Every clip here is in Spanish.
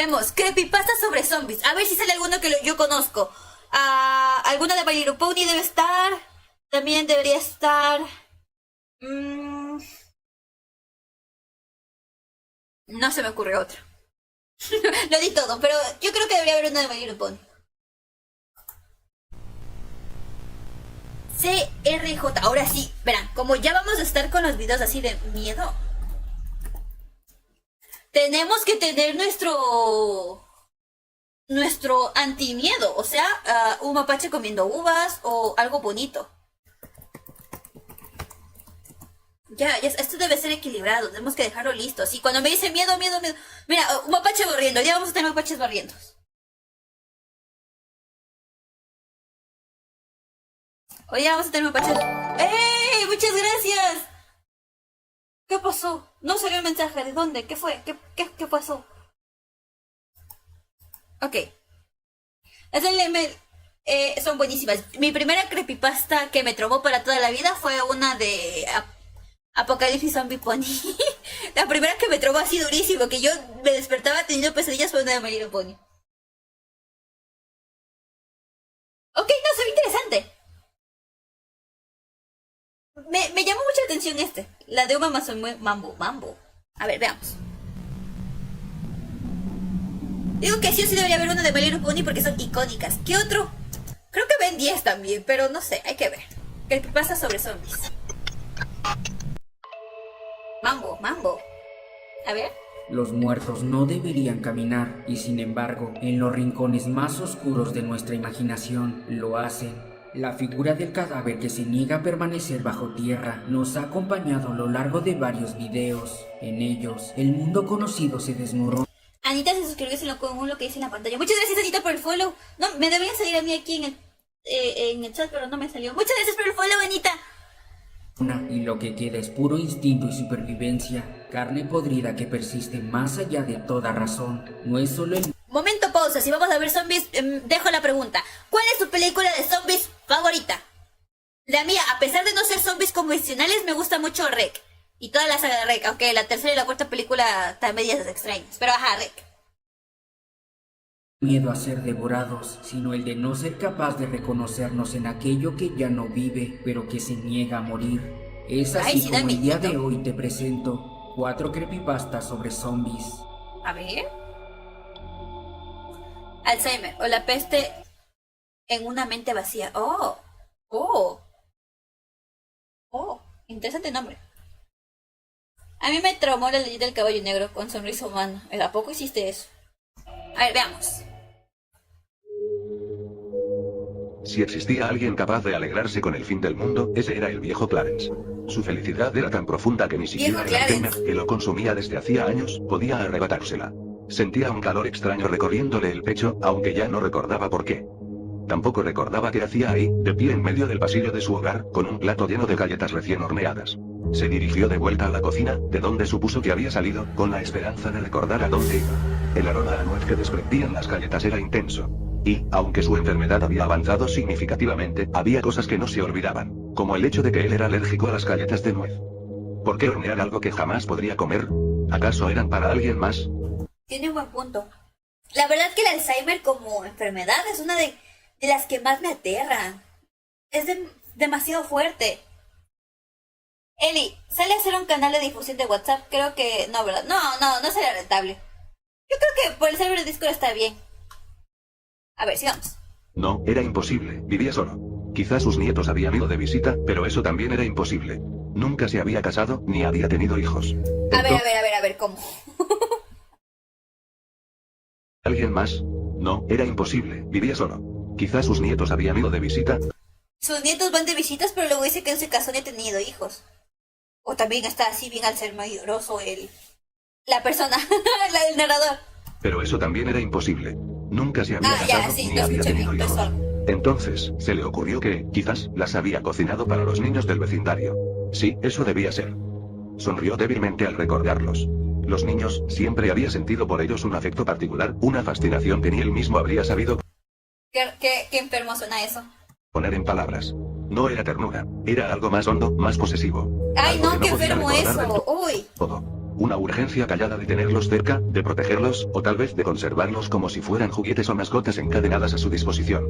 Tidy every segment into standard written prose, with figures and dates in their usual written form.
Vemos, creepypasta sobre zombies. A ver si sale alguno que yo conozco. Alguno de My Little Pony debe estar. También debería estar. No se me ocurre otro. Lo di todo, pero yo creo que debería haber uno de My Little Pony. CRJ, ahora sí, verán, como ya vamos a estar con los videos así de miedo, tenemos que tener nuestro antimiedo, o sea, un mapache comiendo uvas o algo bonito. Ya, esto debe ser equilibrado, tenemos que dejarlo listo. Así, cuando me dice miedo, miedo, miedo. Mira, un mapache barriendo, ya vamos a tener mapaches barriendo. Hoy ya vamos a tener mapaches. ¡Ey! ¡Muchas gracias! ¿Qué pasó? No salió el mensaje, ¿de dónde? ¿Qué fue? ¿Qué pasó? Ok. Son buenísimas. Mi primera creepypasta que me traumó para toda la vida fue una de Apocalipsis Zombie Pony. La primera que me traumó así durísimo, que yo me despertaba teniendo pesadillas, fue una de My Little Pony. Ok, no, se ve interesante. Me llamó mucha atención la de Uma Mambo. A ver, veamos. Digo que sí o sí debería haber una de My Little Pony porque son icónicas. ¿Qué otro? Creo que ven 10 también, pero no sé, hay que ver. ¿Qué pasa sobre zombies? Mambo. A ver. Los muertos no deberían caminar y sin embargo, en los rincones más oscuros de nuestra imaginación lo hacen. La figura del cadáver que se niega a permanecer bajo tierra nos ha acompañado a lo largo de varios videos. En ellos, el mundo conocido se desmorona. Anita se suscribió con lo que dice en la pantalla. Muchas gracias, Anita, por el follow. No, me debería salir a mí aquí en el chat, pero no me salió. Muchas gracias por el follow, Anita. Y lo que queda es puro instinto y supervivencia, carne podrida que persiste más allá de toda razón. No es solo el... Momento pausa, si vamos a ver zombies, dejo la pregunta. ¿Cuál es tu película de zombies favorita? La mía, a pesar de no ser zombies convencionales, me gusta mucho REC. Y toda la saga de REC, aunque la tercera y la cuarta película están medias extrañas. Pero ajá, REC. Miedo a ser devorados, sino el de no ser capaz de reconocernos en aquello que ya no vive, pero que se niega a morir. Es así sí, como el día de hoy te presento 4 creepypastas sobre zombies. A ver. Alzheimer o la peste en una mente vacía. Oh, interesante nombre. A mí me traumó la leyenda del caballo negro con sonrisa humana. ¿A poco hiciste eso? A ver, veamos. Si existía alguien capaz de alegrarse con el fin del mundo, ese era el viejo Clarence. Su felicidad era tan profunda que ni siquiera el Alzheimer, que lo consumía desde hacía años, podía arrebatársela. Sentía un calor extraño recorriéndole el pecho, aunque ya no recordaba por qué. Tampoco recordaba qué hacía ahí, de pie en medio del pasillo de su hogar, con un plato lleno de galletas recién horneadas. Se dirigió de vuelta a la cocina, de donde supuso que había salido, con la esperanza de recordar a dónde iba. El aroma a nuez que desprendían las galletas era intenso. Y, aunque su enfermedad había avanzado significativamente, había cosas que no se olvidaban, como el hecho de que él era alérgico a las galletas de nuez. ¿Por qué hornear algo que jamás podría comer? ¿Acaso eran para alguien más? Tiene un buen punto. La verdad que el Alzheimer como enfermedad es una de las que más me aterra. Es demasiado fuerte. Eli, sale a hacer un canal de difusión de WhatsApp. Creo que... No, ¿verdad? No sería rentable. Yo creo que por el server de Discord está bien. A ver, sigamos. No, era imposible, vivía solo. Quizás sus nietos habían ido de visita, pero eso también era imposible. Nunca se había casado, ni había tenido hijos. A ver, ¿cómo? ¿Alguien más? No, era imposible, vivía solo. Quizás sus nietos habían ido de visita. Sus nietos van de visitas, pero luego dice que no se casó ni ha tenido hijos. O también está así bien al ser mayorroso la persona, el narrador. Pero eso también era imposible. Nunca se había casado, ni había tenido hijos. Entonces, se le ocurrió que, quizás, las había cocinado para los niños del vecindario. Sí, eso debía ser. Sonrió débilmente al recordarlos. Los niños, siempre había sentido por ellos un afecto particular, una fascinación que ni él mismo habría sabido. ¿Qué enfermo suena eso? Poner en palabras. No era ternura, era algo más hondo, más posesivo. ¡Ay, Algo no, que qué podía enfermo recordar eso! del ¡Uy! todo. Una urgencia callada de tenerlos cerca, de protegerlos, o tal vez de conservarlos como si fueran juguetes o mascotas encadenadas a su disposición.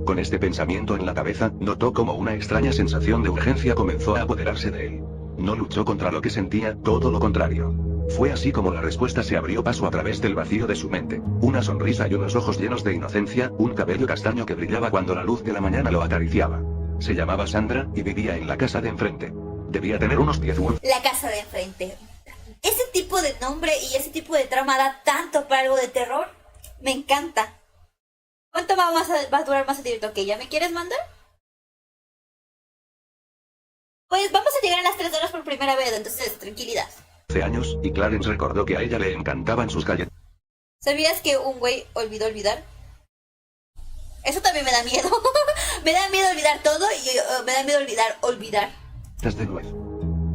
Con este pensamiento en la cabeza, notó como una extraña sensación de urgencia comenzó a apoderarse de él. No luchó contra lo que sentía, todo lo contrario. Fue así como la respuesta se abrió paso a través del vacío de su mente. Una sonrisa y unos ojos llenos de inocencia, un cabello castaño que brillaba cuando la luz de la mañana lo acariciaba. Se llamaba Sandra, y vivía en la casa de enfrente. Debía tener unos 10 u... La casa de enfrente. Ese tipo de nombre y ese tipo de trama da tanto para algo de terror. Me encanta. ¿Cuánto va a durar más el directo? ¿Ok? ¿Ya me quieres mandar? Pues vamos a llegar a las 3 horas por primera vez, entonces tranquilidad. 12 años, y Clarence recordó que a ella le encantaban sus galletas. ¿Sabías que un güey olvidó olvidar? Eso también me da miedo. Me da miedo olvidar todo y me da miedo olvidar. De nuez.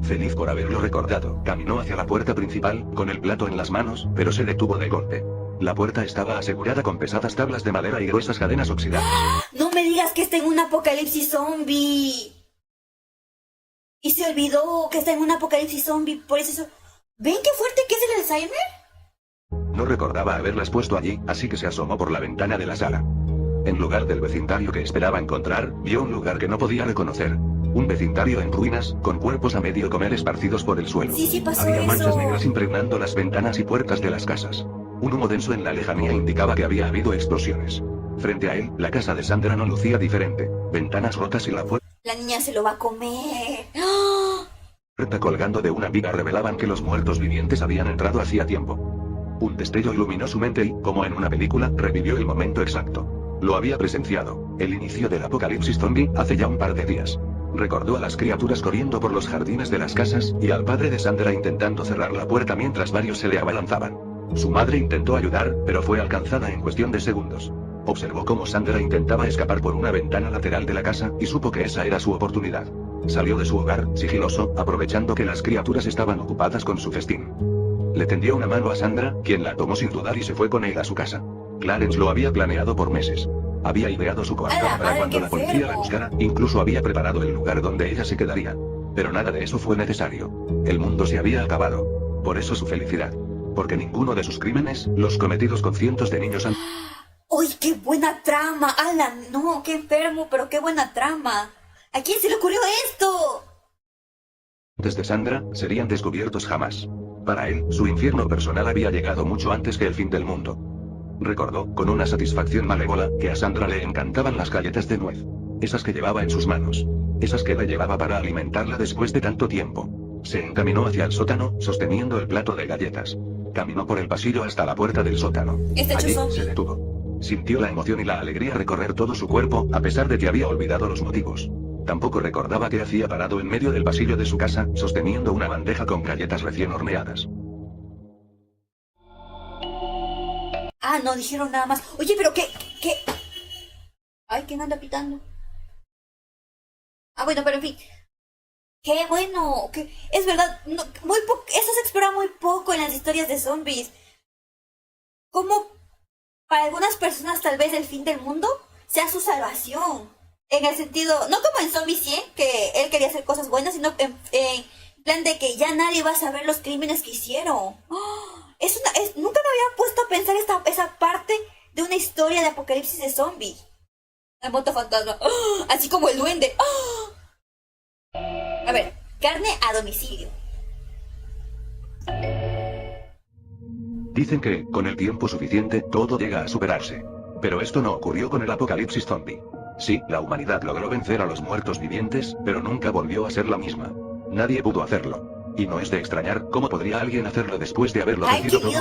Feliz por haberlo recordado, caminó hacia la puerta principal, con el plato en las manos, pero se detuvo de golpe. La puerta estaba asegurada con pesadas tablas de madera y gruesas cadenas oxidadas. No me digas que está en un apocalipsis zombie. Y se olvidó que está en un apocalipsis zombie, por eso... ¿Ven qué fuerte que es el Alzheimer? No recordaba haberlas puesto allí, así que se asomó por la ventana de la sala. En lugar del vecindario que esperaba encontrar, vio un lugar que no podía reconocer. Un vecindario en ruinas, con cuerpos a medio comer esparcidos por el suelo. Sí, pasó Había eso. manchas negras impregnando las ventanas y puertas de las casas. Un humo denso en la lejanía indicaba que había habido explosiones. Frente a él, la casa de Sandra no lucía diferente. Ventanas rotas y la puerta La niña se lo va a comer. ¡Oh! colgando de una viga revelaban que los muertos vivientes habían entrado hacía tiempo. Un destello iluminó su mente y, como en una película, revivió el momento exacto. Lo había presenciado, el inicio del apocalipsis zombie, hace ya un par de días. Recordó a las criaturas corriendo por los jardines de las casas, y al padre de Sandra intentando cerrar la puerta mientras varios se le abalanzaban. Su madre intentó ayudar, pero fue alcanzada en cuestión de segundos. Observó cómo Sandra intentaba escapar por una ventana lateral de la casa, y supo que esa era su oportunidad. Salió de su hogar, sigiloso, aprovechando que las criaturas estaban ocupadas con su festín. Le tendió una mano a Sandra, quien la tomó sin dudar y se fue con él a su casa. Clarence lo había planeado por meses. Había ideado su coartada para cuando la policía la buscara, incluso había preparado el lugar donde ella se quedaría. Pero nada de eso fue necesario. El mundo se había acabado. Por eso su felicidad. Porque ninguno de sus crímenes, los cometidos con cientos de niños han... ¡Uy, qué buena trama! ¡Hala, no! ¡Qué enfermo, pero qué buena trama! ¿A quién se le ocurrió esto? Desde Sandra, serían descubiertos jamás. Para él, su infierno personal había llegado mucho antes que el fin del mundo. Recordó, con una satisfacción malévola, que a Sandra le encantaban las galletas de nuez. Esas que llevaba en sus manos. Esas que la llevaba para alimentarla después de tanto tiempo. Se encaminó hacia el sótano, sosteniendo el plato de galletas. Caminó por el pasillo hasta la puerta del sótano. Allí, se detuvo. Sintió la emoción y la alegría recorrer todo su cuerpo, a pesar de que había olvidado los motivos. Tampoco recordaba qué hacía parado en medio del pasillo de su casa, sosteniendo una bandeja con galletas recién horneadas. Ah, no dijeron nada más. Oye, pero qué... Ay, ¿quién anda pitando? Ah, bueno, pero en fin. Qué bueno, que es verdad, no, eso se explora muy poco en las historias de zombies. Como para algunas personas tal vez el fin del mundo sea su salvación. En el sentido, no como en Zombie 100, que él quería hacer cosas buenas, sino en plan de que ya nadie va a saber los crímenes que hicieron. ¡Oh! Nunca me había puesto a pensar esa parte de una historia de apocalipsis de zombies. El moto fantasma. ¡Oh! Así como el duende. ¡Oh! A ver, carne a domicilio. Dicen que, con el tiempo suficiente, todo llega a superarse. Pero esto no ocurrió con el apocalipsis zombie. Sí, la humanidad logró vencer a los muertos vivientes, pero nunca volvió a ser la misma. Nadie pudo hacerlo. Y no es de extrañar cómo podría alguien hacerlo después de haberlo vencido todo.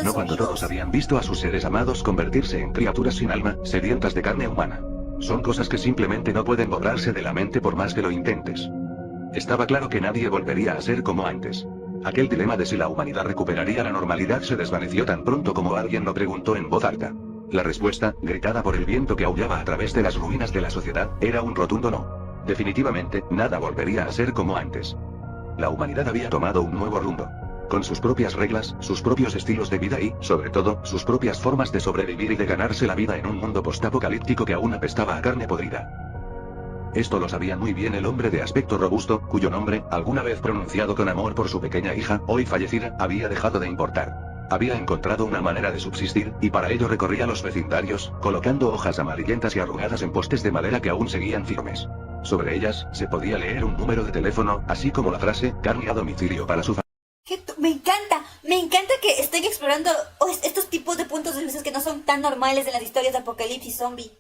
No cuando todos habían visto a sus seres amados convertirse en criaturas sin alma, sedientas de carne humana. Son cosas que simplemente no pueden borrarse de la mente por más que lo intentes. Estaba claro que nadie volvería a ser como antes. Aquel dilema de si la humanidad recuperaría la normalidad se desvaneció tan pronto como alguien lo preguntó en voz alta. La respuesta, gritada por el viento que aullaba a través de las ruinas de la sociedad, era un rotundo no. Definitivamente, nada volvería a ser como antes. La humanidad había tomado un nuevo rumbo. Con sus propias reglas, sus propios estilos de vida y, sobre todo, sus propias formas de sobrevivir y de ganarse la vida en un mundo postapocalíptico que aún apestaba a carne podrida. Esto lo sabía muy bien el hombre de aspecto robusto, cuyo nombre, alguna vez pronunciado con amor por su pequeña hija, hoy fallecida, había dejado de importar. Había encontrado una manera de subsistir, y para ello recorría los vecindarios, colocando hojas amarillentas y arrugadas en postes de madera que aún seguían firmes. Sobre ellas, se podía leer un número de teléfono, así como la frase, carne a domicilio para su Me encanta que estén explorando estos tipos de puntos de vista que no son tan normales en las historias de apocalipsis zombie.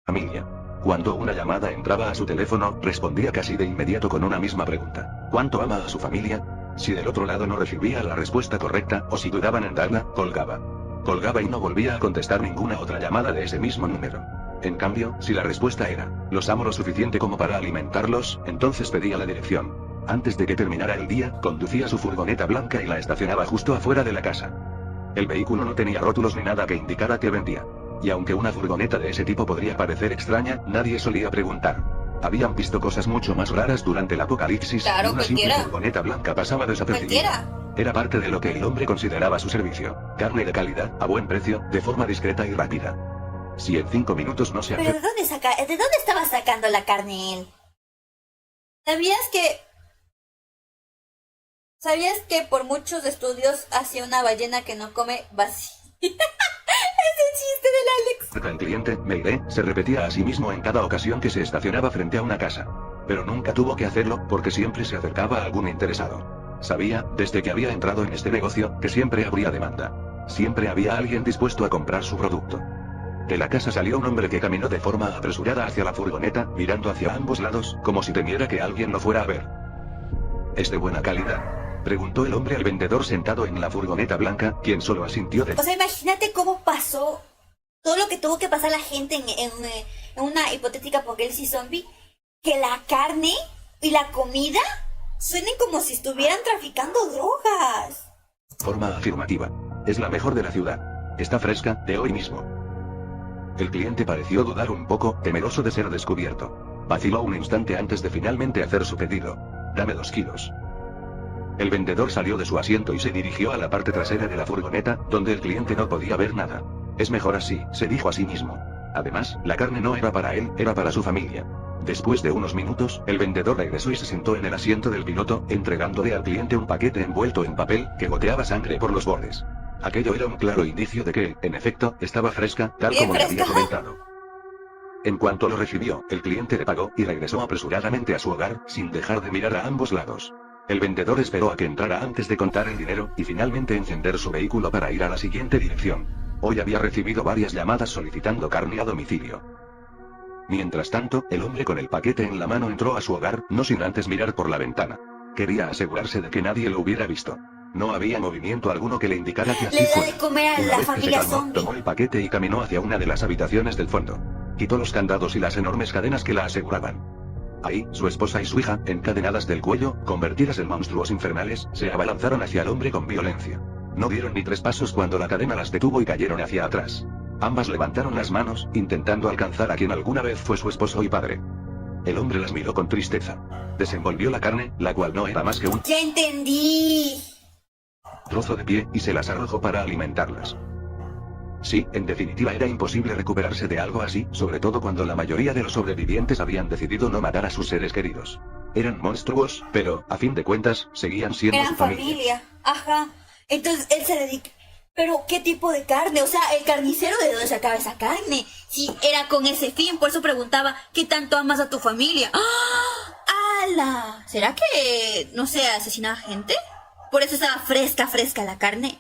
familia. Cuando una llamada entraba a su teléfono, respondía casi de inmediato con una misma pregunta. ¿Cuánto ama a su familia? Si del otro lado no recibía la respuesta correcta, o si dudaban en darla, colgaba. Colgaba y no volvía a contestar ninguna otra llamada de ese mismo número. En cambio, si la respuesta era, los amo lo suficiente como para alimentarlos, entonces pedía la dirección. Antes de que terminara el día, conducía su furgoneta blanca y la estacionaba justo afuera de la casa. El vehículo no tenía rótulos ni nada que indicara que vendía. Y aunque una furgoneta de ese tipo podría parecer extraña, nadie solía preguntar. Habían visto cosas mucho más raras durante el apocalipsis, Claro, y una simple cualquiera. furgoneta blanca pasaba desapercibida. Era parte de lo que el hombre consideraba su servicio. Carne de calidad, a buen precio, de forma discreta y rápida. Si en 5 minutos no se Pero ¿de dónde estaba sacando la carne él? ¿Sabías que por muchos estudios hacia una ballena que no come vacía? Ese chiste del Alex. El cliente, me iré, se repetía a sí mismo en cada ocasión que se estacionaba frente a una casa. Pero nunca tuvo que hacerlo, porque siempre se acercaba a algún interesado. Sabía, desde que había entrado en este negocio, que siempre habría demanda. Siempre había alguien dispuesto a comprar su producto. De la casa salió un hombre que caminó de forma apresurada hacia la furgoneta, mirando hacia ambos lados, como si temiera que alguien lo fuera a ver. ¿Es de buena calidad?, preguntó el hombre al vendedor sentado en la furgoneta blanca, quien solo asintió de... O sea, imagínate cómo pasó todo lo que tuvo que pasar la gente en una hipotética apocalipsis zombie, que la carne y la comida suenen como si estuvieran traficando drogas. Forma afirmativa. Es la mejor de la ciudad. Está fresca, de hoy mismo. El cliente pareció dudar un poco, temeroso de ser descubierto. Vaciló un instante antes de finalmente hacer su pedido. Dame 2 kilos. El vendedor salió de su asiento y se dirigió a la parte trasera de la furgoneta, donde el cliente no podía ver nada. Es mejor así, se dijo a sí mismo. Además, la carne no era para él, era para su familia. Después de unos minutos, el vendedor regresó y se sentó en el asiento del piloto, entregándole al cliente un paquete envuelto en papel, que goteaba sangre por los bordes. Aquello era un claro indicio de que, en efecto, estaba fresca, tal como le había comentado. En cuanto lo recibió, el cliente le pagó, y regresó apresuradamente a su hogar, sin dejar de mirar a ambos lados. El vendedor esperó a que entrara antes de contar el dinero, y finalmente encender su vehículo para ir a la siguiente dirección. Hoy había recibido varias llamadas solicitando carne a domicilio. Mientras tanto, el hombre con el paquete en la mano entró a su hogar, no sin antes mirar por la ventana. Quería asegurarse de que nadie lo hubiera visto. No había movimiento alguno que le indicara que así Le da fuera. de comer a Una la vez que se familia calmó, zombie. tomó el paquete y caminó hacia una de las habitaciones del fondo. Quitó los candados y las enormes cadenas que la aseguraban. Ahí, su esposa y su hija, encadenadas del cuello, convertidas en monstruos infernales, se abalanzaron hacia el hombre con violencia. No dieron ni 3 pasos cuando la cadena las detuvo y cayeron hacia atrás. Ambas levantaron las manos, intentando alcanzar a quien alguna vez fue su esposo y padre. El hombre las miró con tristeza. Desenvolvió la carne, la cual no era más que un ¡Ya entendí! trozo de pie, y se las arrojó para alimentarlas. Sí, en definitiva era imposible recuperarse de algo así, sobre todo cuando la mayoría de los sobrevivientes habían decidido no matar a sus seres queridos. Eran monstruos, pero, a fin de cuentas, seguían siendo Eran su familia. familia. Ajá. Entonces él se dedica... Pero, ¿qué tipo de carne? O sea, el carnicero, ¿de dónde sacaba esa carne? Si era con ese fin, por eso preguntaba, ¿qué tanto amas a tu familia? ¡Ah! ¡Hala! ¿Será que, no sé, asesinaba gente? Por eso estaba fresca la carne.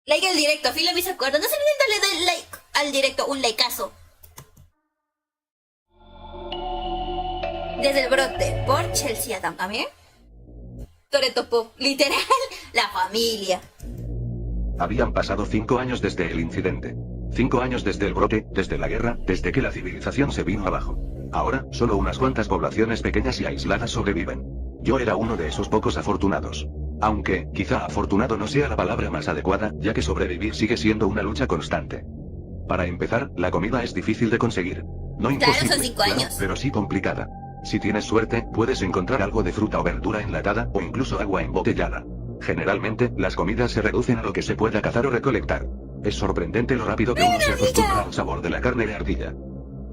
Like al directo, Filo me se acuerda. No se olviden darle like al directo, un likeazo. Desde el brote, por Chelsea Adam. ¿A mí? Toretto Pop, literal, la familia. Habían pasado 5 años desde el incidente. 5 años desde el brote, desde la guerra, desde que la civilización se vino abajo. Ahora, solo unas cuantas poblaciones pequeñas y aisladas sobreviven. Yo era uno de esos pocos afortunados. Aunque, quizá afortunado no sea la palabra más adecuada, ya que sobrevivir sigue siendo una lucha constante. Para empezar, la comida es difícil de conseguir. No Claro, imposible, son 5 años. pero sí complicada. Si tienes suerte, puedes encontrar algo de fruta o verdura enlatada, o incluso agua embotellada. Generalmente, las comidas se reducen a lo que se pueda cazar o recolectar. Es sorprendente lo rápido que uno se acostumbra al sabor de la carne de ardilla.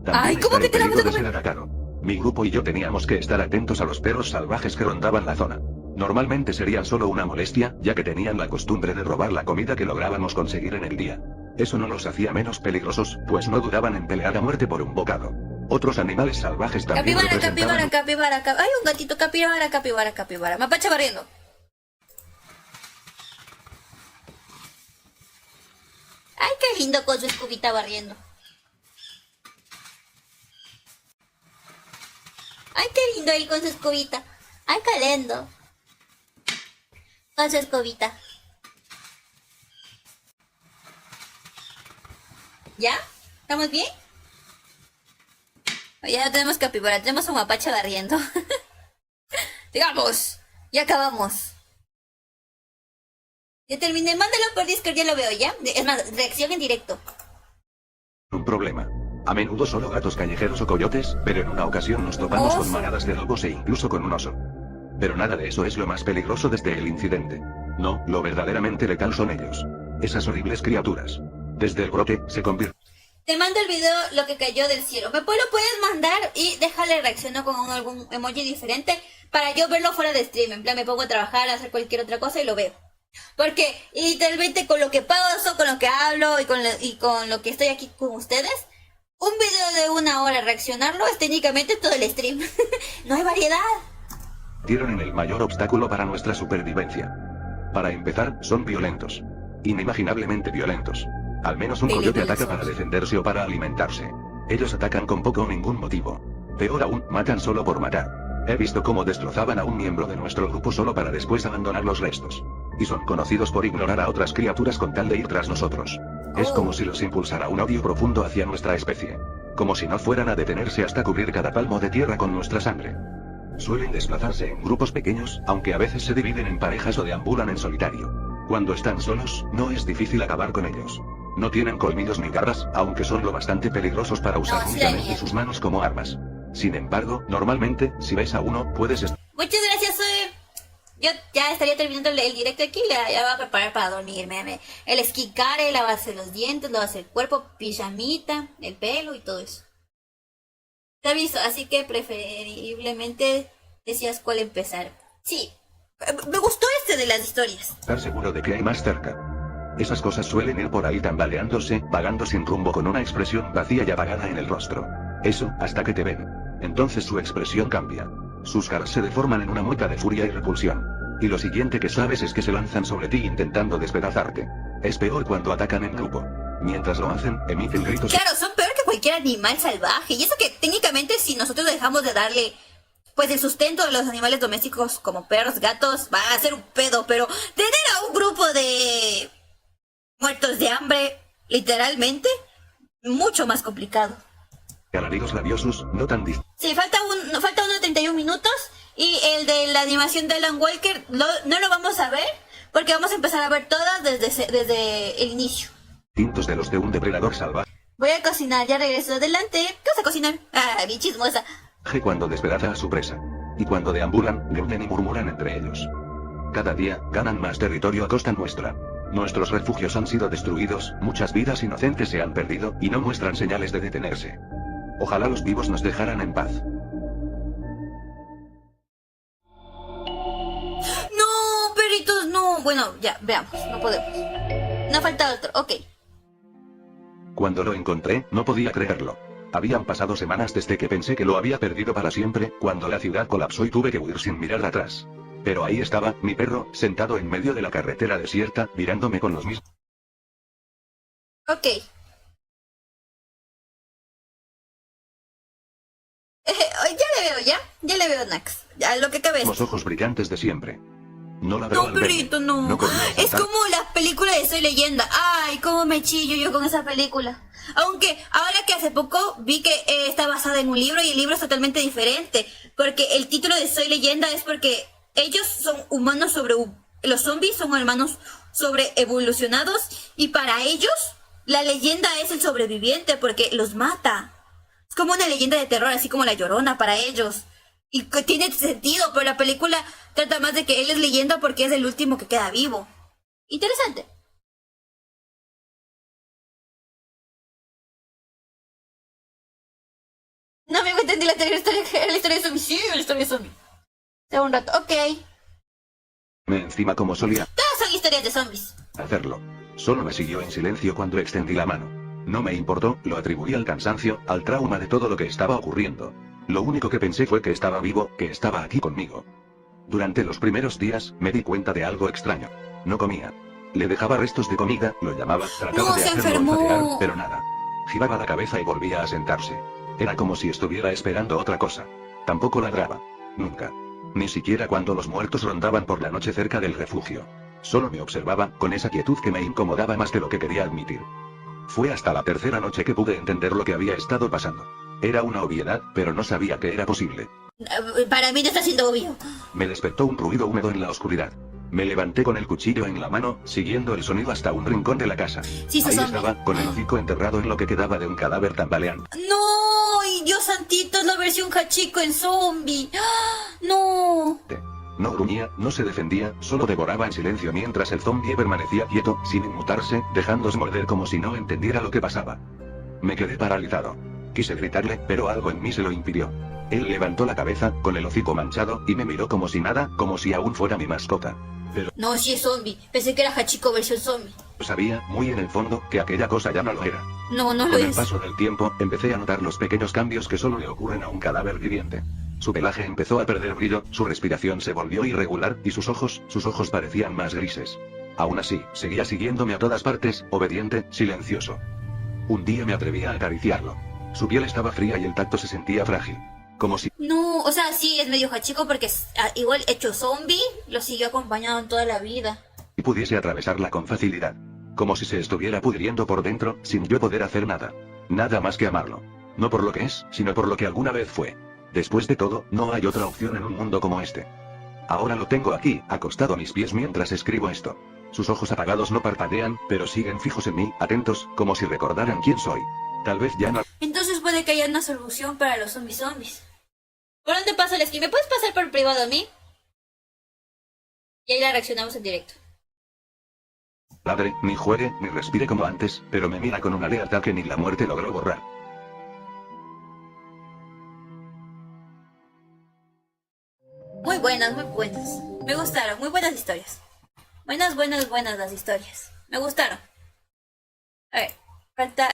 También Ay, ¿cómo está que el te la peligro vas a de ser comer? atacado. Mi grupo y yo teníamos que estar atentos a los perros salvajes que rondaban la zona. Normalmente serían solo una molestia, ya que tenían la costumbre de robar la comida que lográbamos conseguir en el día. Eso no los hacía menos peligrosos, pues no dudaban en pelear a muerte por un bocado. Otros animales salvajes también Capibara, representaban... Ay, un gatito, capibara. Mapache barriendo. Ay, qué lindo con su escobita barriendo. Ay, qué lindo él con su escobita. Ay, qué lindo. Con su escobita. ¿Ya? ¿Estamos bien? Ya no tenemos capibara, tenemos un mapache barriendo. Digamos, ya acabamos. Ya terminé, mándalo por Discord, ya lo veo, ¿ya? Es más, reacción en directo. Un problema. A menudo solo gatos callejeros o coyotes, pero en una ocasión nos topamos con manadas de lobos e incluso con un oso. Pero nada de eso es lo más peligroso desde el incidente. No, lo verdaderamente letal son ellos. Esas horribles criaturas. Desde el brote, se convirtió. Te mando el video lo que cayó del cielo. Lo puedes mandar y déjale reaccionar con algún emoji diferente para yo verlo fuera de stream. En plan, me pongo a trabajar, a hacer cualquier otra cosa y lo veo. Porque literalmente con lo que paso, con lo que hablo y con lo que estoy aquí con ustedes, un video de 1 hora reaccionarlo es técnicamente todo el stream. No hay variedad. Dieron en el mayor obstáculo para nuestra supervivencia. Para empezar, son violentos. Inimaginablemente violentos. Al menos un coyote ataca para defenderse o para alimentarse. Ellos atacan con poco o ningún motivo. Peor aún, matan solo por matar. He visto cómo destrozaban a un miembro de nuestro grupo solo para después abandonar los restos. Y son conocidos por ignorar a otras criaturas con tal de ir tras nosotros. Es como si los impulsara un odio profundo hacia nuestra especie. Como si no fueran a detenerse hasta cubrir cada palmo de tierra con nuestra sangre. Suelen desplazarse en grupos pequeños, aunque a veces se dividen en parejas o deambulan en solitario. Cuando están solos, no es difícil acabar con ellos. No tienen colmillos ni garras, aunque son lo bastante peligrosos para usar únicamente sus manos como armas. Sin embargo, normalmente, si ves a uno, puedes... Muchas gracias, yo ya estaría terminando el directo aquí, ya voy a preparar para dormirme. El skincare, lavarse los dientes, lavarse el cuerpo, pijamita, el pelo y todo eso. Te aviso, así que preferiblemente decías cuál empezar. Sí, me gustó este de las historias. Estar seguro de que hay más cerca. Esas cosas suelen ir por ahí tambaleándose, vagando sin rumbo con una expresión vacía y apagada en el rostro. Eso, hasta que te ven. Entonces su expresión cambia. Sus caras se deforman en una mueca de furia y repulsión. Y lo siguiente que sabes es que se lanzan sobre ti intentando despedazarte. Es peor cuando atacan en grupo. Mientras lo hacen, emiten gritos... Claro, son peor que cualquier animal salvaje. Y eso que técnicamente si nosotros dejamos de darle... pues el sustento de los animales domésticos como perros, gatos, va a ser un pedo, pero tener a un grupo de muertos de hambre, literalmente, mucho más complicado. Alaridos labiosos, no tan Sí, falta uno de 31 minutos y el de la animación de Alan Walker no lo vamos a ver porque vamos a empezar a ver todas desde el inicio. distintos de los de un depredador salvaje. Voy a cocinar, ya regreso adelante. ¿Qué vas a cocinar? Ah, bien chismosa. Cuando despedaza a su presa. Y cuando deambulan, gruñen y murmuran entre ellos. Cada día, ganan más territorio a costa nuestra. Nuestros refugios han sido destruidos, muchas vidas inocentes se han perdido, y no muestran señales de detenerse. Ojalá los vivos nos dejaran en paz. No, perritos, no. Bueno, ya, veamos, no podemos. No falta otro, ok. Cuando lo encontré, no podía creerlo. Habían pasado semanas desde que pensé que lo había perdido para siempre, cuando la ciudad colapsó y tuve que huir sin mirar atrás. Pero ahí estaba, mi perro, sentado en medio de la carretera desierta, mirándome con los mismos. Ok. Ya le veo, Nax. Ya lo que cabe. Los ojos brillantes de siempre. No la veo No, perrito, no. Es como la película de Soy Leyenda. Ay, cómo me chillo yo con esa película. Aunque ahora que hace poco vi que está basada en un libro y el libro es totalmente diferente. Porque el título de Soy Leyenda es porque ellos son humanos los zombies son humanos sobre evolucionados y para ellos la leyenda es el sobreviviente porque los mata. Es como una leyenda de terror, así como La Llorona para ellos. Y que tiene sentido, pero la película trata más de que él es leyenda porque es el último que queda vivo. Interesante. entendí la anterior historia, que era la historia de zombie. Sí, la historia de zombie. De un rato, ok. Me encima como solía Todas son historias de zombies. hacerlo. Solo me siguió en silencio cuando extendí la mano. No me importó, lo atribuí al cansancio, al trauma de todo lo que estaba ocurriendo. Lo único que pensé fue que estaba vivo, que estaba aquí conmigo. Durante los primeros días, me di cuenta de algo extraño. No comía. Le dejaba restos de comida, lo llamaba, trataba No, de se hacerlo enfermó. olfatear, pero nada. Giraba la cabeza y volvía a sentarse. Era como si estuviera esperando otra cosa. Tampoco ladraba. Nunca. Ni siquiera cuando los muertos rondaban por la noche cerca del refugio. Solo me observaba, con esa quietud que me incomodaba más de lo que quería admitir. Fue hasta la tercera noche que pude entender lo que había estado pasando. Era una obviedad, pero no sabía que era posible. Para mí no está siendo obvio. Me despertó un ruido húmedo en la oscuridad. Me levanté con el cuchillo en la mano, siguiendo el sonido hasta un rincón de la casa. Sí, Ahí zombie. estaba, con el hocico enterrado en lo que quedaba de un cadáver tambaleante. No, y Dios santito, es la versión Hachiko en zombie. ¡Ah! No. No gruñía, no se defendía, solo devoraba en silencio mientras el zombie permanecía quieto, sin inmutarse, dejándose morder como si no entendiera lo que pasaba. Me quedé paralizado. Quise gritarle, pero algo en mí se lo impidió. Él levantó la cabeza, con el hocico manchado, y me miró como si nada, como si aún fuera mi mascota. Pero No, sí es zombie. Pensé que era Hachiko versión zombie. sabía, muy en el fondo, que aquella cosa ya no lo era. No, no lo Con el es. paso del tiempo, empecé a notar los pequeños cambios que solo le ocurren a un cadáver viviente. Su pelaje empezó a perder brillo, su respiración se volvió irregular, y sus ojos parecían más grises. Aún así, seguía siguiéndome a todas partes, obediente, silencioso. Un día me atreví a acariciarlo. Su piel estaba fría y el tacto se sentía frágil. Como si No, o sea, sí es medio Hachiko porque igual hecho zombie, lo siguió acompañado en toda la vida. pudiese atravesarla con facilidad. Como si se estuviera pudriendo por dentro, sin yo poder hacer nada. Nada más que amarlo. No por lo que es, sino por lo que alguna vez fue. Después de todo, no hay otra opción en un mundo como este. Ahora lo tengo aquí, acostado a mis pies mientras escribo esto. Sus ojos apagados no parpadean, pero siguen fijos en mí, atentos, como si recordaran quién soy. Tal vez ya no... Entonces puede que haya una solución para los zombies. ¿Por dónde paso la esquina? ¿Me puedes pasar por privado a mí? Y ahí la reaccionamos en directo. Ladre, ni juegue, ni respire como antes, pero me mira con una lealtad que ni la muerte logró borrar. Muy buenas, muy buenas. Me gustaron, muy buenas historias. Buenas las historias. Me gustaron. A ver, falta